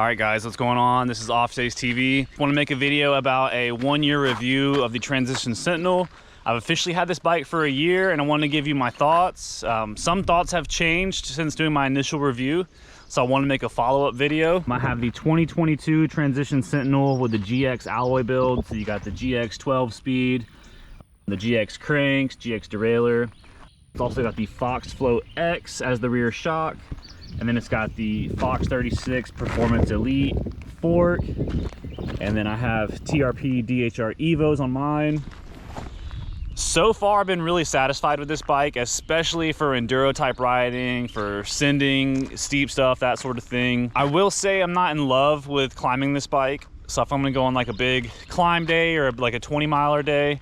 All right guys, what's going on? This is Offstays TV. I want to make a video about a 1-year review of the Transition Sentinel. I've officially had this bike for a year and I want to give you my thoughts. Some thoughts have changed since doing my initial review, so I want to make a follow-up video. I have the 2022 Transition Sentinel with the GX alloy build. So you got the GX 12 speed, the GX cranks, GX derailleur. It's also got the Fox Flow X as the rear shock. And then it's got the Fox 36 Performance Elite fork. And then I have TRP DHR Evos on mine. So far, I've been really satisfied with this bike, especially for enduro type riding, for sending, steep stuff, that sort of thing. I will say I'm not in love with climbing this bike. So if I'm gonna go on like a big climb day or like a 20-miler day,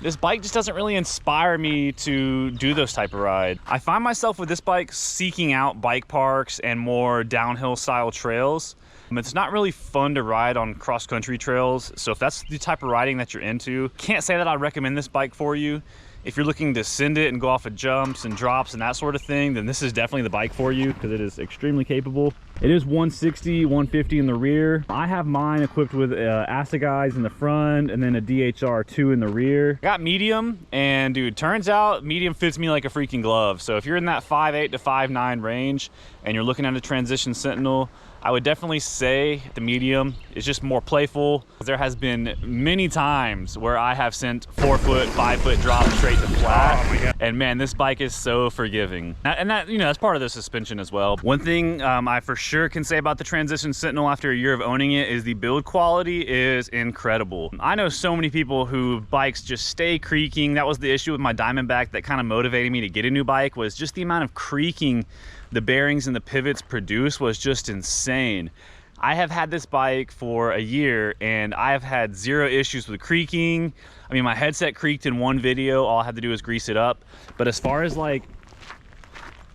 this bike just doesn't really inspire me to do those type of rides. I find myself with this bike seeking out bike parks and more downhill style trails. It's not really fun to ride on cross-country trails, so if that's the type of riding that you're into, can't say that I recommend this bike for you. If you're looking to send it and go off of jumps and drops and that sort of thing, then this is definitely the bike for you because it is extremely capable. It is 160, 150 in the rear. I have mine equipped with Assegais in the front and then a DHR2 in the rear. Got medium, and dude, turns out medium fits me like a freaking glove. So if you're in that 5'8" to 5'9" range and you're looking at a Transition Sentinel, I would definitely say the medium is just more playful. There has been many times where I have sent 4-foot, 5-foot drops straight to flat. Oh my God. And man, this bike is so forgiving. And that, you know, that's part of the suspension as well. One thing I for sure can say about the Transition Sentinel after a year of owning it is the build quality is incredible. I know so many people who bikes just stay creaking. That was the issue with my Diamondback that kind of motivated me to get a new bike, was just the amount of creaking the bearings and the pivots produce was just insane. I have had this bike for a year and I have had zero issues with creaking. I mean, my headset creaked in one video. All I had to do was grease it up. But as far as like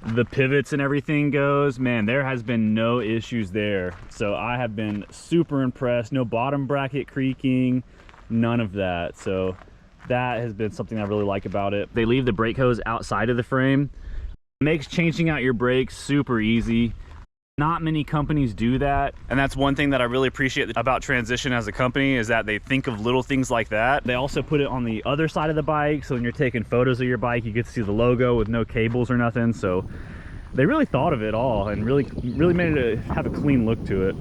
the pivots and everything goes, man, there has been no issues there. So I have been super impressed. No bottom bracket creaking, none of that. So that has been something I really like about it. They leave the brake hose outside of the frame. Makes changing out your brakes super easy. Not many companies do that, and that's one thing that I really appreciate about Transition as a company, is that they think of little things like that. They also put it on the other side of the bike, so when you're taking photos of your bike, you get to see the logo with no cables or nothing. So they really thought of it all and really made it have a clean look to it.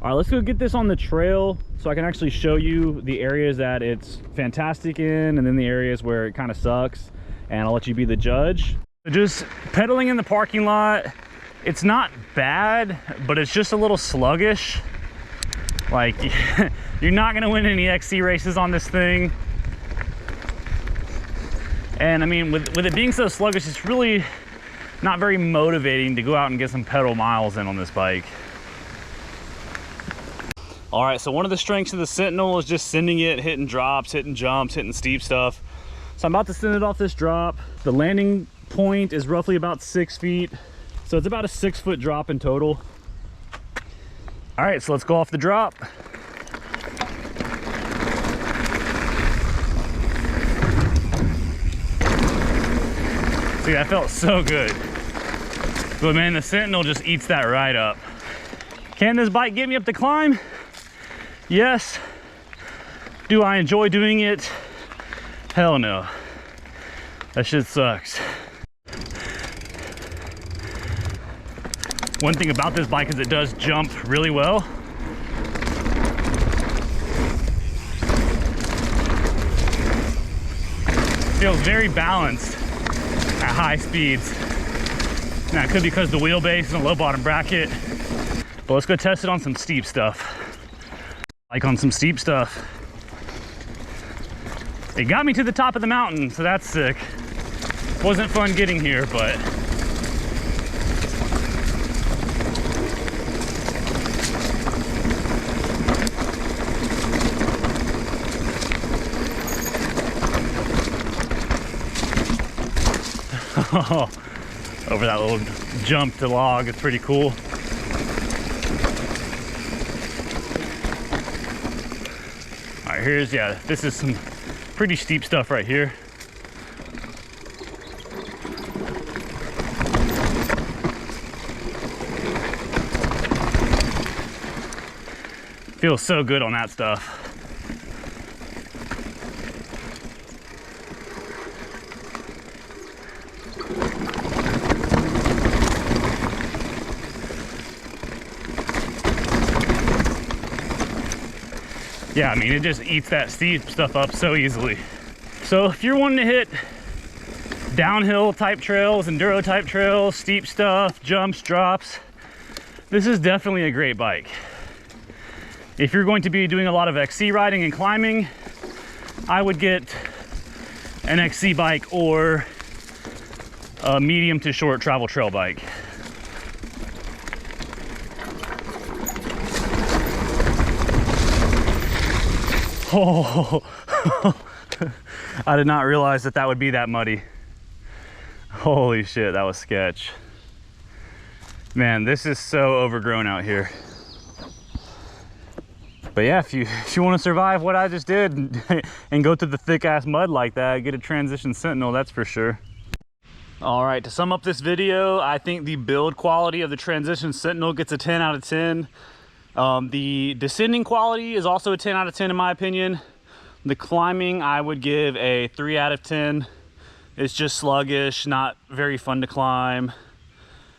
All right, let's go get this on the trail so I can actually show you the areas that it's fantastic in and then the areas where it kind of sucks, and I'll let you be the judge. Just pedaling in the parking lot, it's not bad, but it's just a little sluggish. Like, you're not gonna win any XC races on this thing. And I mean, with it being so sluggish, it's really not very motivating to go out and get some pedal miles in on this bike. All right, so one of the strengths of the Sentinel is just sending it, hitting drops, hitting jumps, hitting steep stuff. So I'm about to send it off this drop. The landing point is roughly about 6 feet, so it's about a 6-foot drop in total. All right, so let's go off the drop. See, that felt so good. But man, the Sentinel just eats that right up. Can this bike get me up the climb? Yes. Do I enjoy doing it? Hell no. That shit sucks. One thing about this bike is it does jump really well. Feels very balanced at high speeds. Now it could be because the wheelbase is a low bottom bracket, but let's go test it on some steep stuff. Like on some steep stuff. It got me to the top of the mountain, so that's sick. Wasn't fun getting here, but over that little jump to log, it's pretty cool. All right, here's, yeah, this is some pretty steep stuff right here. Feels so good on that stuff. Yeah, I mean, it just eats that steep stuff up so easily. So if you're wanting to hit downhill type trails, enduro type trails, steep stuff, jumps, drops, this is definitely a great bike. If you're going to be doing a lot of XC riding and climbing, I would get an XC bike or a medium to short travel trail bike. Oh, I did not realize that that would be that muddy. Holy shit, that was sketch. Man, this is so overgrown out here. But yeah, if you want to survive what I just did and go through the thick ass mud like that, get a Transition Sentinel, that's for sure. All right, to sum up this video, I think the build quality of the Transition Sentinel gets a 10 out of 10. The descending quality is also a 10 out of 10 in my opinion. The climbing, I would give a 3 out of 10. It's just sluggish, not very fun to climb.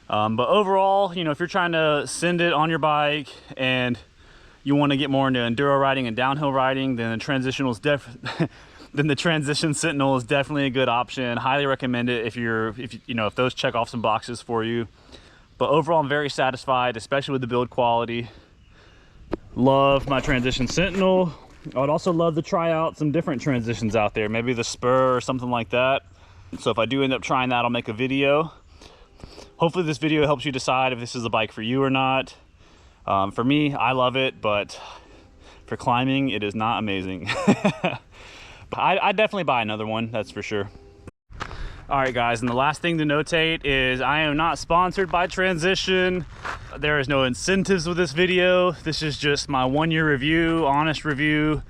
But overall, you know, if you're trying to send it on your bike and you want to get more into enduro riding and downhill riding, then the Transition Sentinel is definitely a good option. Highly recommend it if those check off some boxes for you. But overall, I'm very satisfied, especially with the build quality. Love my Transition Sentinel. I would also love to try out some different transitions out there, maybe the Spur or something like that. So if I do end up trying that, I'll make a video. Hopefully this video helps you decide if this is a bike for you or not. For me, I love it, but for climbing, it is not amazing. I'd definitely buy another one, that's for sure. All right, guys, and the last thing to notate is I am not sponsored by Transition. There is no incentives with this video. This is just my 1 year review, honest review.